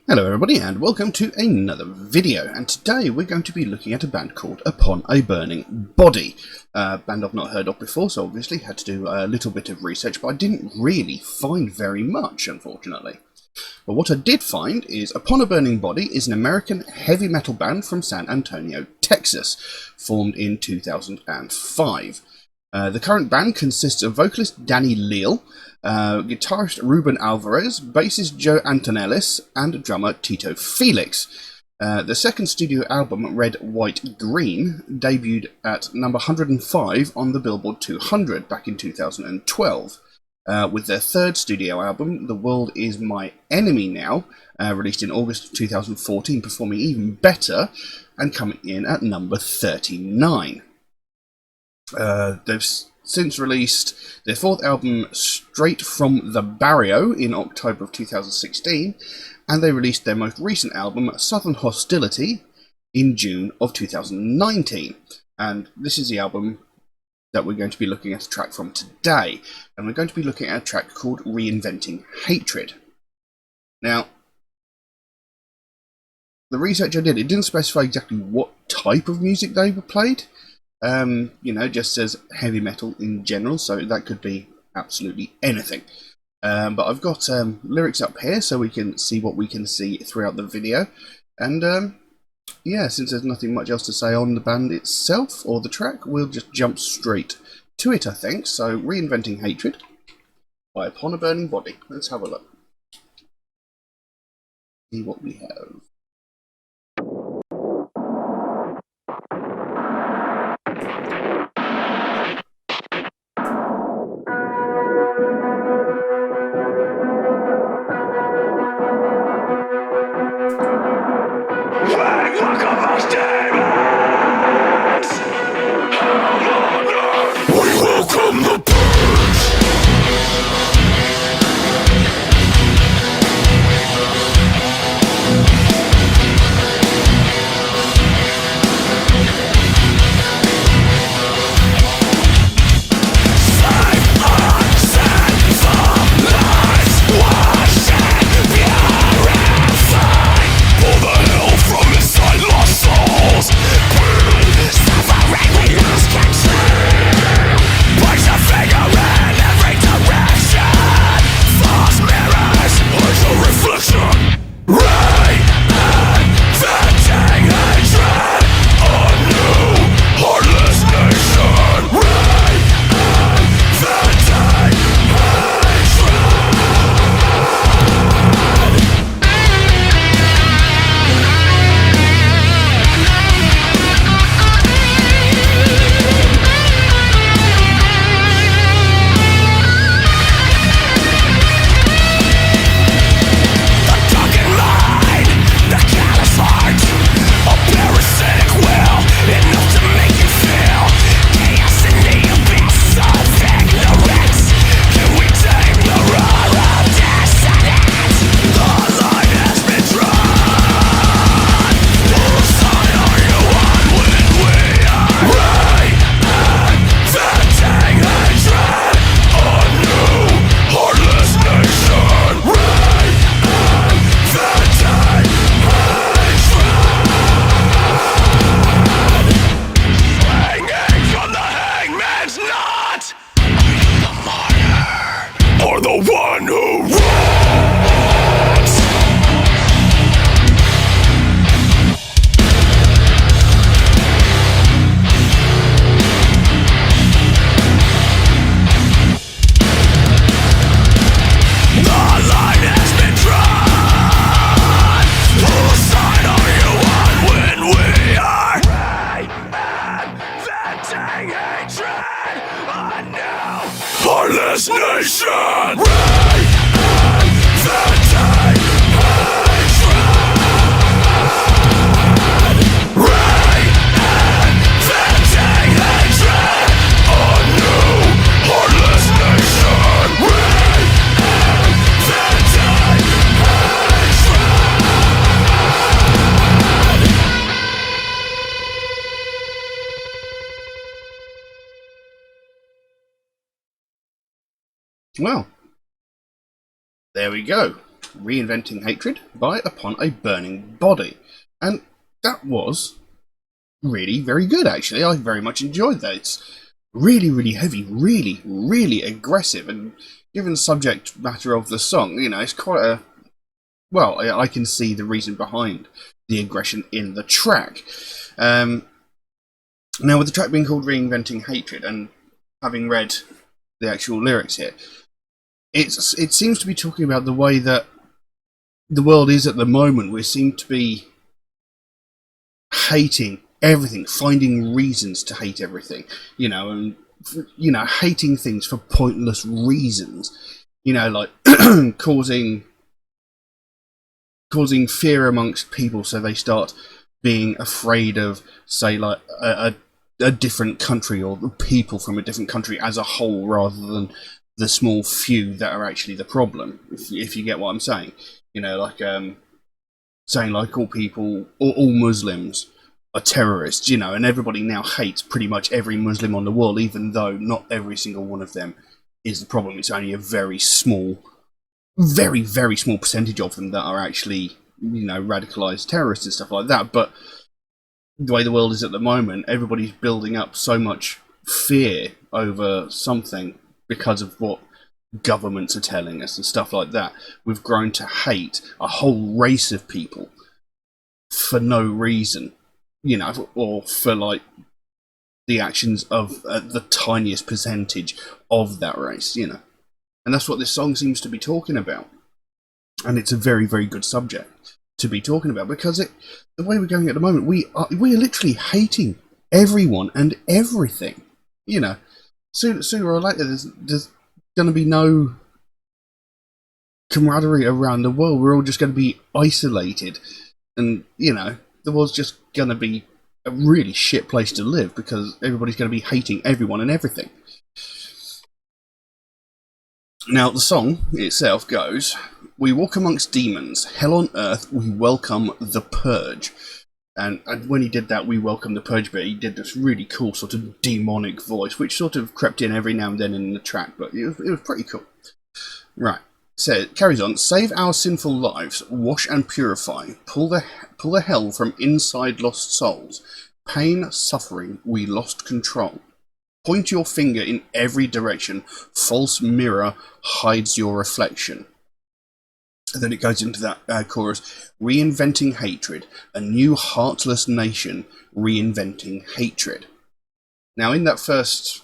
Hello everybody and welcome to another video, and today we're going to be looking at a band called Upon a Burning Body. Band I've not heard of before, so obviously had to do a little bit of research, but I didn't really find very much, unfortunately. But what I did find is Upon a Burning Body is an American heavy metal band from San Antonio, Texas, formed in 2005. The current band consists of vocalist Danny Leal, guitarist Ruben Alvarez, bassist Joe Antonellis, and drummer Tito Felix. The second studio album, Red, White, Green, debuted at number 105 on the Billboard 200 back in 2012. With their third studio album, The World Is My Enemy Now, released in August 2014, performing even better and coming in at number 39. They've since released their fourth album, Straight From the Barrio, in October of 2016, and they released their most recent album, Southern Hostility, in June of 2019. And this is the album that we're going to be looking at a track from today, and we're going to be looking at a track called Reinventing Hatred. Now, the research I did, it didn't specify exactly what type of music they were played. Just says heavy metal in general, so that could be absolutely anything. But I've got lyrics up here so we can see what we can see throughout the video. And since there's nothing much else to say on the band itself or the track, we'll just jump straight to it, I think. So, Reinventing Hatred by Upon a Burning Body. Let's have a look. See what we have. Well, there we go. Reinventing Hatred by Upon a Burning Body. And that was really very good, actually. I very much enjoyed that. It's really, really heavy, really, really aggressive, and given the subject matter of the song, it's quite a... Well, I can see the reason behind the aggression in the track. Now, with the track being called Reinventing Hatred, and having read the actual lyrics here, it seems to be talking about the way that the world is at the moment. We seem to be hating everything, finding reasons to hate everything, and hating things for pointless reasons, like causing fear amongst people, so they start being afraid of, say, like a different country or people from a different country as a whole, rather than the small few that are actually the problem. If you get what I'm saying, like saying like all people, or all Muslims are terrorists, and everybody now hates pretty much every Muslim on the world, even though not every single one of them is the problem. It's only a very small, very, very small percentage of them that are actually, radicalized terrorists and stuff like that. But the way the world is at the moment, everybody's building up so much fear over something because of what governments are telling us and stuff like that. We've grown to hate a whole race of people for no reason, or for like the actions of the tiniest percentage of that race, And that's what this song seems to be talking about. And it's a very, very good subject to be talking about, because the way we're going at the moment, we're literally hating everyone and everything. Sooner or later, there's going to be no camaraderie around the world. We're all just going to be isolated, and the world's just going to be a really shit place to live, because everybody's going to be hating everyone and everything. Now, the song itself goes: "We walk amongst demons, hell on earth, we welcome the purge." And when he did that, "we welcome the purge" bit, he did this really cool sort of demonic voice, which sort of crept in every now and then in the track, but it was pretty cool. Right. So it carries on: "Save our sinful lives, wash and purify, pull the hell from inside lost souls. Pain, suffering, we lost control. Point your finger in every direction, false mirror hides your reflection." And then it goes into that chorus: "Reinventing hatred, a new heartless nation, reinventing hatred." Now, in that first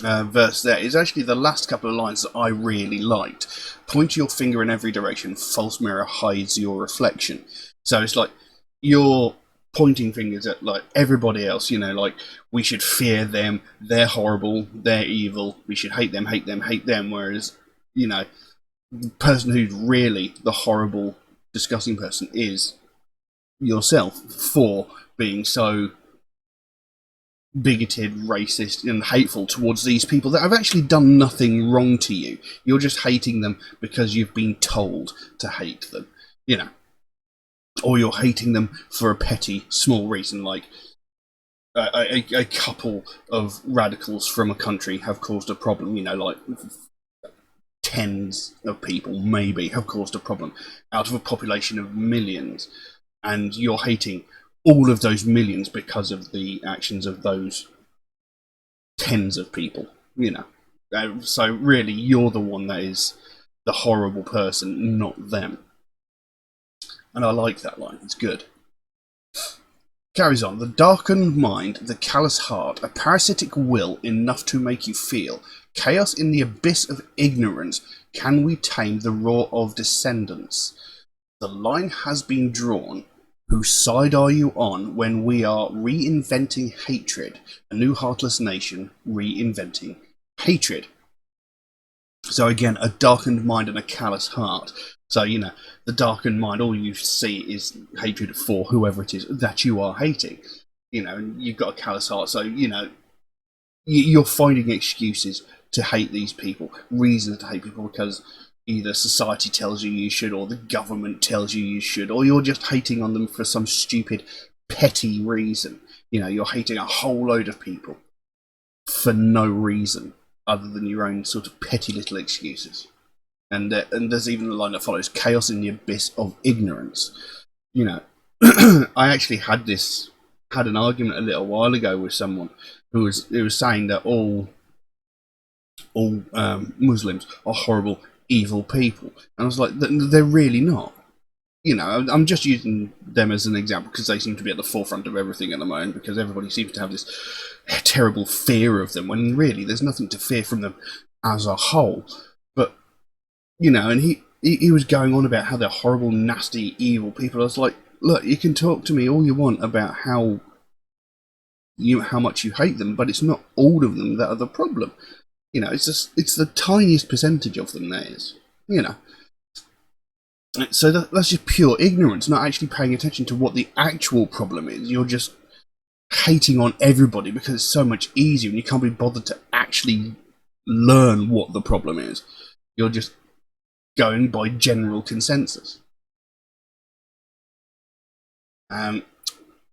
verse there is actually the last couple of lines that I really liked. "Point your finger in every direction, false mirror hides your reflection." So it's like you're pointing fingers at like everybody else, like we should fear them, they're horrible, they're evil, we should hate them, hate them, hate them, whereas, the person who's really the horrible, disgusting person is yourself, for being so bigoted, racist, and hateful towards these people that have actually done nothing wrong to you. You're just hating them because you've been told to hate them, or you're hating them for a petty, small reason, like a couple of radicals from a country have caused a problem, like tens of people maybe have caused a problem out of a population of millions, and you're hating all of those millions because of the actions of those tens of people, So really, you're the one that is the horrible person, not them. And I like that line, it's good. Carries on: "The darkened mind, the callous heart, a parasitic will enough to make you feel chaos in the abyss of ignorance. Can we tame the roar of descendants? The line has been drawn. Whose side are you on when we are reinventing hatred? A new heartless nation, reinventing hatred." So again, a darkened mind and a callous heart. So, the darkened mind, all you see is hatred for whoever it is that you are hating. And you've got a callous heart, so, you're finding excuses to hate these people, reasons to hate people, because either society tells you you should, or the government tells you you should, or you're just hating on them for some stupid, petty reason. You're hating a whole load of people for no reason other than your own sort of petty little excuses. And there's even a line that follows: chaos in the abyss of ignorance. You know, I actually had an argument a little while ago with someone who was saying that all Muslims are horrible, evil people, and I was like, they're really not. You know, I'm just using them as an example because they seem to be at the forefront of everything at the moment, because everybody seems to have this terrible fear of them, when really there's nothing to fear from them as a whole. But, you know, and he was going on about how they're horrible, nasty, evil people. I was like, look, you can talk to me all you want about how much you hate them, but it's not all of them that are the problem. You know, it's the tiniest percentage of them there is. You know. So that's just pure ignorance, not actually paying attention to what the actual problem is. You're just hating on everybody because it's so much easier and you can't be bothered to actually learn what the problem is. You're just going by general consensus. Then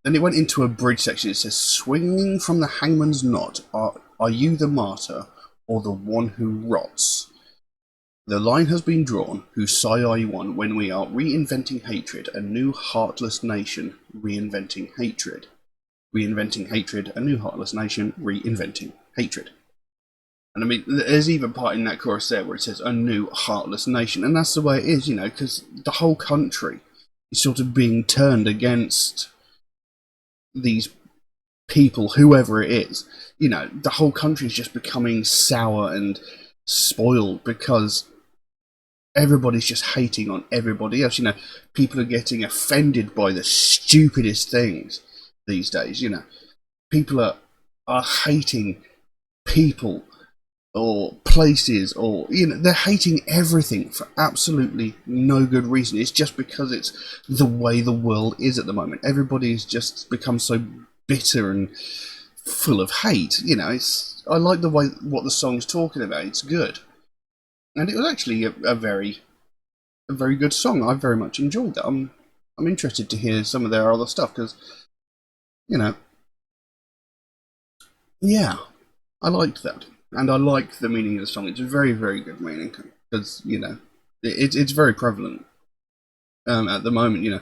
it went into a bridge section. It says, swinging from the hangman's knot, are you the martyr or the one who rots? The line has been drawn, whose side are you on, when we are reinventing hatred, a new heartless nation, reinventing hatred. Reinventing hatred, a new heartless nation, reinventing hatred. And I mean, there's even part in that chorus there where it says, a new heartless nation. And that's the way it is, you know, because the whole country is sort of being turned against these people, whoever it is. You know, the whole country is just becoming sour and spoiled because everybody's just hating on everybody else. You know, people are getting offended by the stupidest things these days. You know, people are hating people or places, or, you know, they're hating everything for absolutely no good reason. It's just because it's the way the world is at the moment. Everybody's just become so bitter and full of hate. You know, I like the way what the song's talking about. It's good. And it was actually a very good song. I very much enjoyed that. I'm interested to hear some of their other stuff because, you know, yeah, I liked that, and I like the meaning of the song. It's a very good meaning because, you know, it's very prevalent at the moment. You know,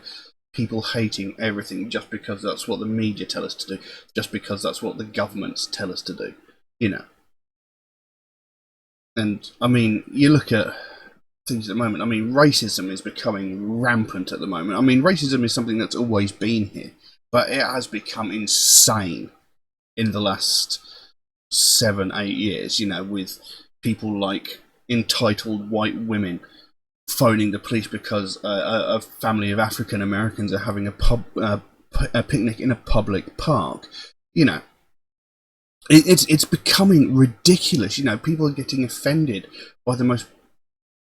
people hating everything just because that's what the media tell us to do, just because that's what the governments tell us to do. You know, and I mean, you look at things at the moment. I mean, racism is becoming rampant at the moment. I mean, racism is something that's always been here, but it has become insane in the last 7-8 years, you know, with people like entitled white women phoning the police because a family of African Americans are having a picnic in a public park. You know, it's becoming ridiculous. You know, people are getting offended by the most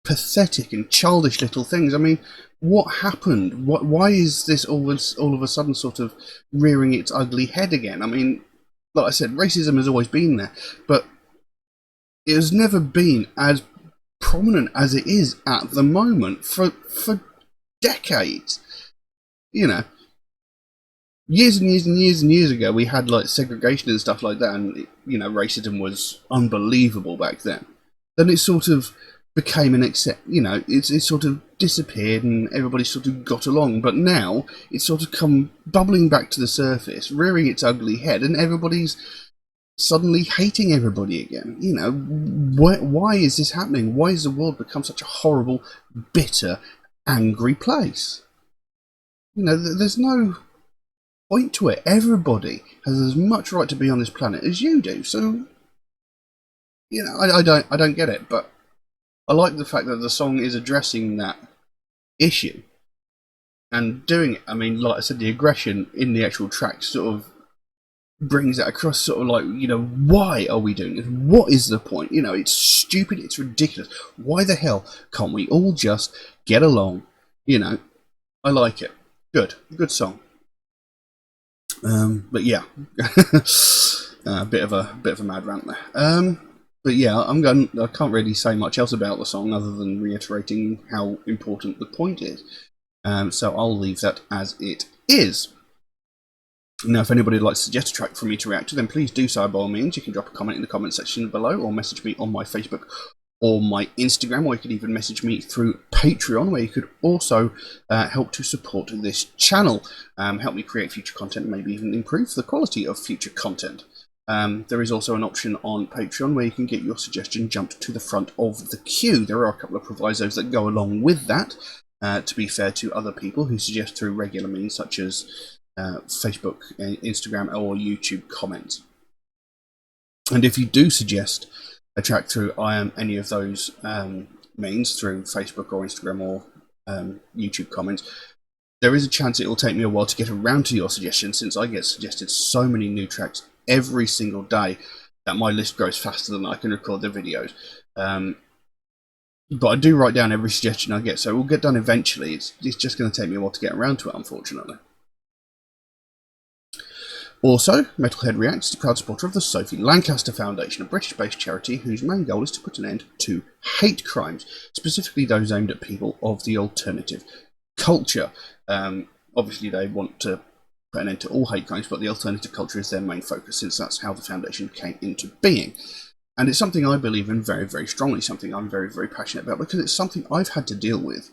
pathetic and childish little things. I mean, what happened? Why is this all of a sudden sort of rearing its ugly head again? I mean, like I said, racism has always been there, but it has never been as prominent as it is at the moment for decades. You know, years and years and years and years ago, we had like segregation and stuff like that, and, you know, racism was unbelievable back then. Then it sort of became an you know, it sort of disappeared and everybody sort of got along. But now it's sort of come bubbling back to the surface, rearing its ugly head, and everybody's suddenly hating everybody again. You know, why is this happening? Why has the world become such a horrible, bitter, angry place? You know, there's no point to it. Everybody has as much right to be on this planet as you do. So, you know, I don't get it, but I like the fact that the song is addressing that issue and doing it. I mean, like I said, the aggression in the actual track sort of brings that across, sort of like, you know, why are we doing this? What is the point? You know, it's stupid, it's ridiculous. Why the hell can't we all just get along? You know, I like it. Good song. But yeah, a bit of a mad rant there. But yeah, I can't really say much else about the song other than reiterating how important the point is. So I'll leave that as it is. Now, if anybody would like to suggest a track for me to react to, then please do so by all means. You can drop a comment in the comment section below or message me on my Facebook or my Instagram, or you could even message me through Patreon, where you could also help to support this channel, help me create future content, and maybe even improve the quality of future content. There is also an option on Patreon where you can get your suggestion jumped to the front of the queue. There are a couple of provisos that go along with that, to be fair to other people who suggest through regular means such as Facebook, Instagram, or YouTube comments. And if you do suggest a track through any of those means, through Facebook or Instagram or YouTube comments, there is a chance it will take me a while to get around to your suggestion, since I get suggested so many new tracks every single day that my list grows faster than I can record the videos. But I do write down every suggestion I get, so it will get done eventually. It's just going to take me a while to get around to it, unfortunately. Also, Metalhead Reacts is a proud supporter of the Sophie Lancaster Foundation, a British-based charity whose main goal is to put an end to hate crimes, specifically those aimed at people of the alternative culture. Obviously, they want to put an end to all hate crimes, but the alternative culture is their main focus, since that's how the foundation came into being. And it's something I believe in very, very strongly, something I'm very, very passionate about, because it's something I've had to deal with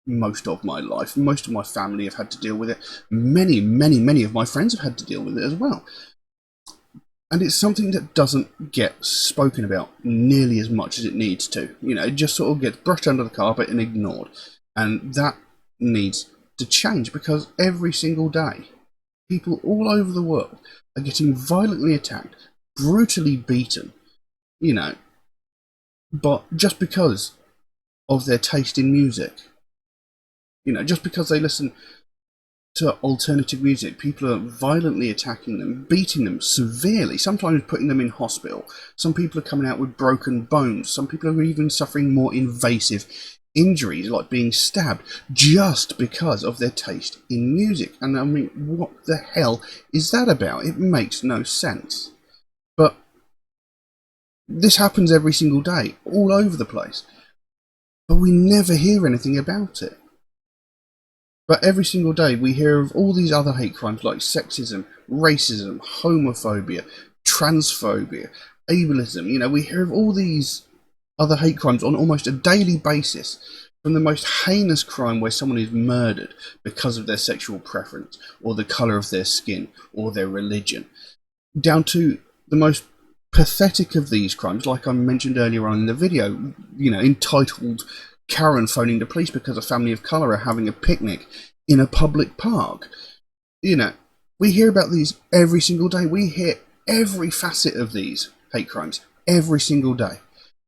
most of my life. Most of my family have had to deal with it. Many, many, many of my friends have had to deal with it as well. And it's something that doesn't get spoken about nearly as much as it needs to. You know, it just sort of gets brushed under the carpet and ignored. And that needs to change, because every single day, people all over the world are getting violently attacked, brutally beaten, you know, but just because of their taste in music. You know, just because they listen to alternative music, people are violently attacking them, beating them severely, sometimes putting them in hospital. Some people are coming out with broken bones. Some people are even suffering more invasive injuries, like being stabbed, just because of their taste in music. And I mean, what the hell is that about? It makes no sense. But this happens every single day, all over the place. But we never hear anything about it. But every single day we hear of all these other hate crimes like sexism, racism, homophobia, transphobia, ableism. You know, we hear of all these other hate crimes on almost a daily basis, from the most heinous crime where someone is murdered because of their sexual preference, or the colour of their skin, or their religion, down to the most pathetic of these crimes, like I mentioned earlier on in the video, you know, entitled Karen phoning the police because a family of colour are having a picnic in a public park. You know, we hear about these every single day. We hear every facet of these hate crimes every single day.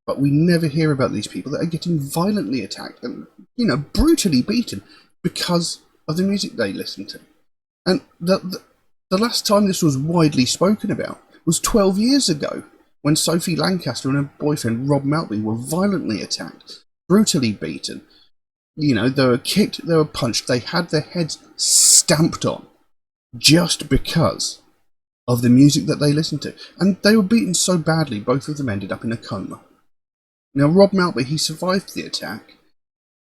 But we never hear about these people that are getting violently attacked and, you know, brutally beaten because of the music they listen to. And the last time this was widely spoken about was 12 years ago, when Sophie Lancaster and her boyfriend Rob Maltby were violently attacked, brutally beaten. You know, they were kicked, they were punched, they had their heads stamped on just because of the music that they listened to. And they were beaten so badly, both of them ended up in a coma. Now, Rob Maltby, he survived the attack.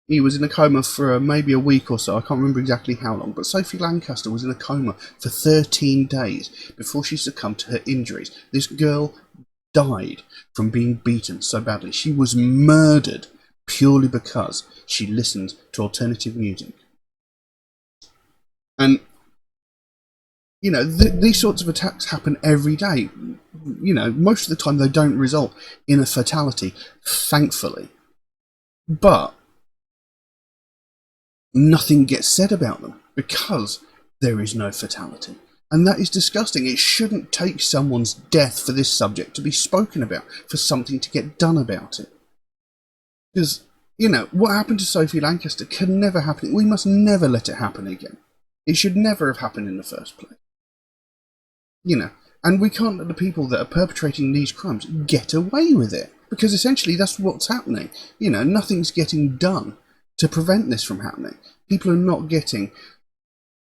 He was in a coma for maybe a week or so, I can't remember exactly how long, but Sophie Lancaster was in a coma for 13 days before she succumbed to her injuries. This girl died from being beaten so badly. She was murdered purely because she listened to alternative music. And, you know, these sorts of attacks happen every day. You know, most of the time they don't result in a fatality, thankfully. But nothing gets said about them because there is no fatality. And that is disgusting. It shouldn't take someone's death for this subject to be spoken about, for something to get done about it. Because, you know, what happened to Sophie Lancaster can never happen. We must never let it happen again. It should never have happened in the first place. You know, and we can't let the people that are perpetrating these crimes get away with it. Because essentially that's what's happening. You know, nothing's getting done to prevent this from happening. People are not getting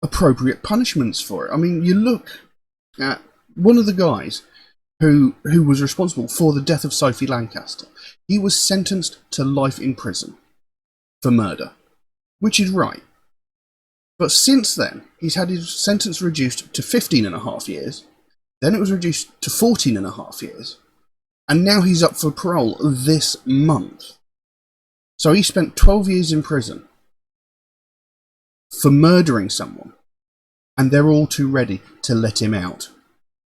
appropriate punishments for it. I mean, you look at one of the guys who was responsible for the death of Sophie Lancaster. He was sentenced to life in prison for murder, which is right. But since then, he's had his sentence reduced to 15.5 years. Then it was reduced to 14.5 years. And now he's up for parole this month. So he spent 12 years in prison for murdering someone, and they're all too ready to let him out.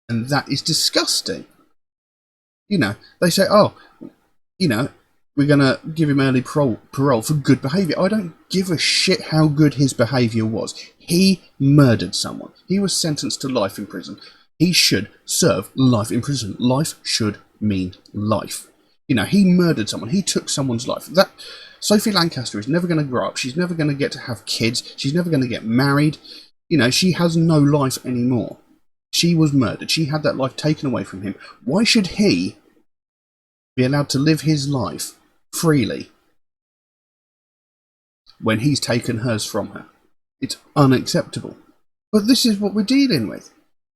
And that is disgusting. You know, they say, oh, you know, we're going to give him early parole for good behaviour. I don't give a shit how good his behaviour was. He murdered someone. He was sentenced to life in prison. He should serve life in prison. Life should mean life. You know, he murdered someone. He took someone's life. That Sophie Lancaster is never going to grow up. She's never going to get to have kids. She's never going to get married. You know, she has no life anymore. She was murdered. She had that life taken away from him. Why should he be allowed to live his life freely when he's taken hers from her? It's unacceptable. But this is what we're dealing with.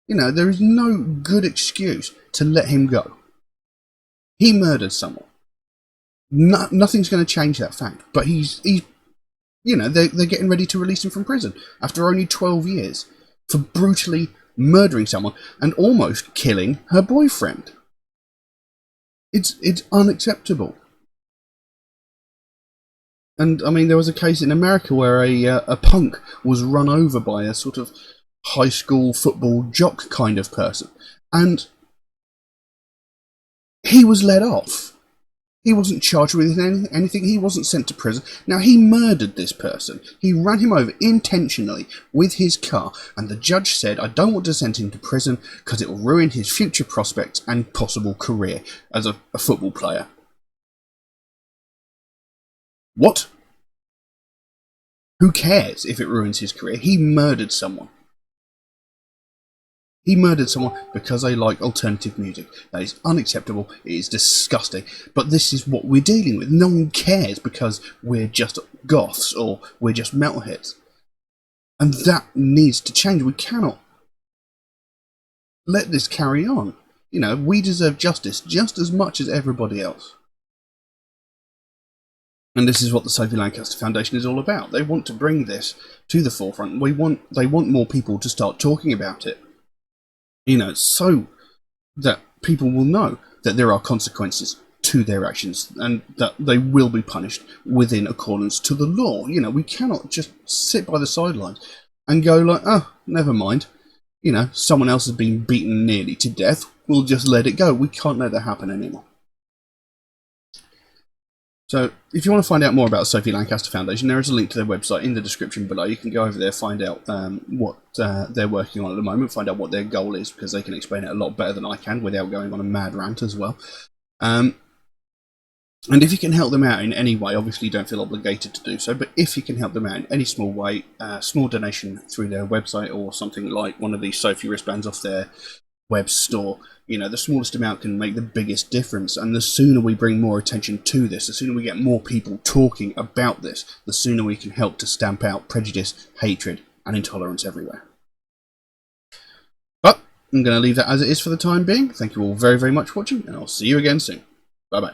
You know, there is no good excuse to let him go. He murdered someone. Nothing's going to change that fact. But he's you know, they're getting ready to release him from prison after only 12 years for brutally murdering someone and almost killing her boyfriend. It's unacceptable. And I mean, there was a case in America where a punk was run over by a sort of high school football jock kind of person, and he was let off. He wasn't charged with anything. He wasn't sent to prison. Now, he murdered this person. He ran him over intentionally with his car, and the judge said, I don't want to send him to prison because it will ruin his future prospects and possible career as a football player. What? Who cares if it ruins his career? He murdered someone. He murdered someone because they like alternative music. That is unacceptable. It is disgusting. But this is what we're dealing with. No one cares because we're just goths or we're just metalheads. And that needs to change. We cannot let this carry on. You know, we deserve justice just as much as everybody else. And this is what the Sophie Lancaster Foundation is all about. They want to bring this to the forefront. They want more people to start talking about it. You know, so that people will know that there are consequences to their actions and that they will be punished within accordance to the law. You know, we cannot just sit by the sidelines and go like, oh, never mind. You know, someone else has been beaten nearly to death. We'll just let it go. We can't let that happen anymore. So, if you want to find out more about the Sophie Lancaster Foundation, there is a link to their website in the description below. You can go over there, find out what they're working on at the moment, find out what their goal is, because they can explain it a lot better than I can without going on a mad rant as well. And if you can help them out in any way, obviously you don't feel obligated to do so, but if you can help them out in any small way, small donation through their website or something like one of these Sophie wristbands off their web store, you know, the smallest amount can make the biggest difference. And the sooner we bring more attention to this, the sooner we get more people talking about this, the sooner we can help to stamp out prejudice, hatred, and intolerance everywhere. But I'm going to leave that as it is for the time being. Thank you all very, very much for watching, and I'll see you again soon. Bye bye.